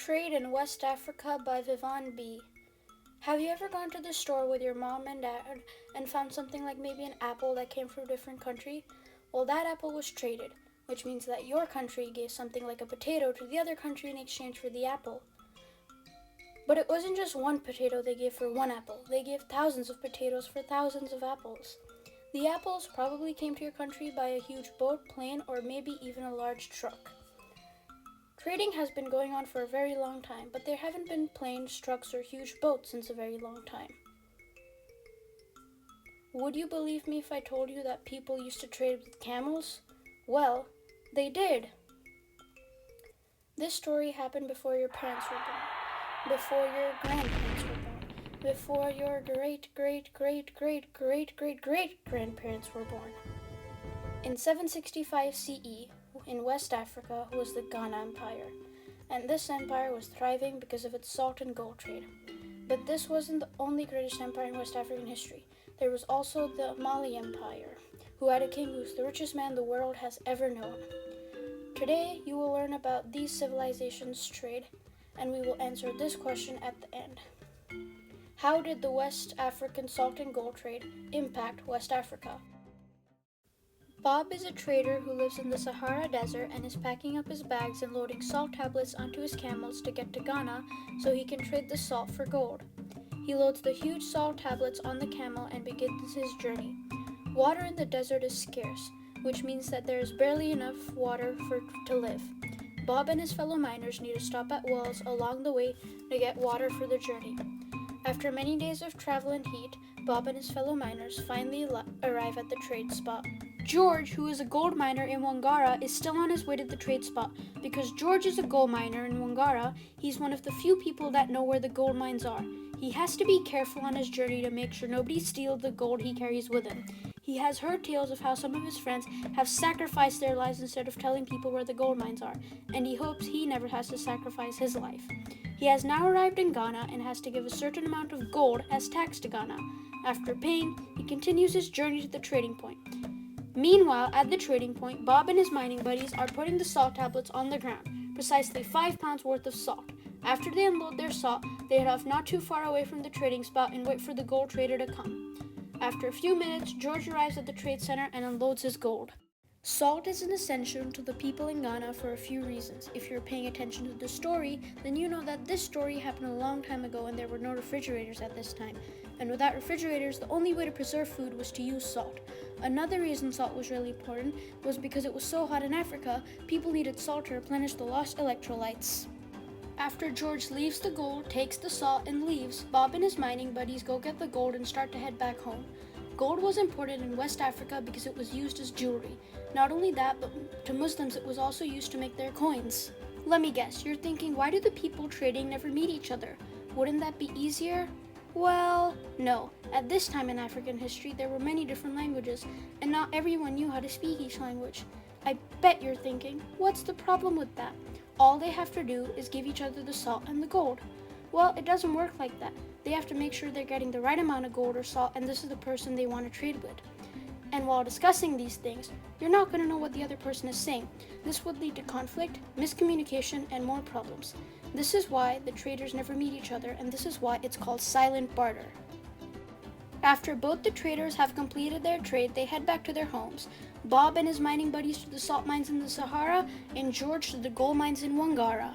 Trade in West Africa by Vivan B. Have you ever gone to the store with your mom and dad and found something like maybe an apple that came from a different country? Well, that apple was traded, which means that your country gave something like a potato to the other country in exchange for the apple. But it wasn't just one potato they gave for one apple. They gave thousands of potatoes for thousands of apples. The apples probably came to your country by a huge boat, plane, or maybe even a large truck. Trading has been going on for a very long time, but there haven't been planes, trucks, or huge boats since a very long time. Would you believe me if I told you that people used to trade with camels? Well, they did. This story happened before your parents were born, before your grandparents were born, before your great-great-great-great-great-great-great-grandparents were born. In 765 CE, in West Africa was the Ghana Empire, and this empire was thriving because of its salt and gold trade. But this wasn't the only greatest empire in West African history. There was also the Mali Empire, who had a king who was the richest man the world has ever known. Today, you will learn about these civilizations' trade, and we will answer this question at the end. How did the West African salt and gold trade impact West Africa? Bob is a trader who lives in the Sahara Desert and is packing up his bags and loading salt tablets onto his camels to get to Ghana so he can trade the salt for gold. He loads the huge salt tablets on the camel and begins his journey. Water in the desert is scarce, which means that there is barely enough water to live. Bob and his fellow miners need to stop at wells along the way to get water for the journey. After many days of travel and heat, Bob and his fellow miners finally arrive at the trade spot. George, who is a gold miner in Wangara, is still on his way to the trade spot. Because George is a gold miner in Wangara, he's one of the few people that know where the gold mines are. He has to be careful on his journey to make sure nobody steals the gold he carries with him. He has heard tales of how some of his friends have sacrificed their lives instead of telling people where the gold mines are, and he hopes he never has to sacrifice his life. He has now arrived in Ghana and has to give a certain amount of gold as tax to Ghana. After paying, he continues his journey to the trading point. Meanwhile, at the trading point, Bob and his mining buddies are putting the salt tablets on the ground, precisely 5 pounds worth of salt. After they unload their salt, they head off not too far away from the trading spot and wait for the gold trader to come. After a few minutes, George arrives at the trade center and unloads his gold. Salt is an essential to the people in Ghana for a few reasons. If you're paying attention to the story, then you know that this story happened a long time ago and there were no refrigerators at this time. And without refrigerators, the only way to preserve food was to use salt. Another reason salt was really important was because it was so hot in Africa, people needed salt to replenish the lost electrolytes. After George leaves the gold, takes the salt, and leaves, Bob and his mining buddies go get the gold and start to head back home. Gold was important in West Africa because it was used as jewelry. Not only that, but to Muslims it was also used to make their coins. Let me guess, you're thinking, why do the people trading never meet each other? Wouldn't that be easier? Well, no. At this time in African history, there were many different languages, and not everyone knew how to speak each language. I bet you're thinking, what's the problem with that? All they have to do is give each other the salt and the gold. Well, it doesn't work like that. They have to make sure they're getting the right amount of gold or salt, and this is the person they want to trade with. And while discussing these things, you're not going to know what the other person is saying. This would lead to conflict, miscommunication, and more problems. This is why the traders never meet each other, and this is why it's called silent barter. After both the traders have completed their trade, they head back to their homes. Bob and his mining buddies to the salt mines in the Sahara, and George to the gold mines in Wangara.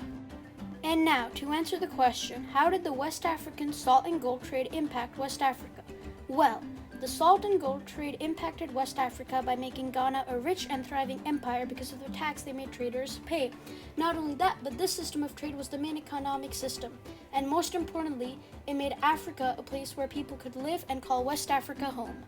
And now, to answer the question, how did the West African salt and gold trade impact West Africa? Well, the salt and gold trade impacted West Africa by making Ghana a rich and thriving empire because of the tax they made traders pay. Not only that, but this system of trade was the main economic system. And most importantly, it made Africa a place where people could live and call West Africa home.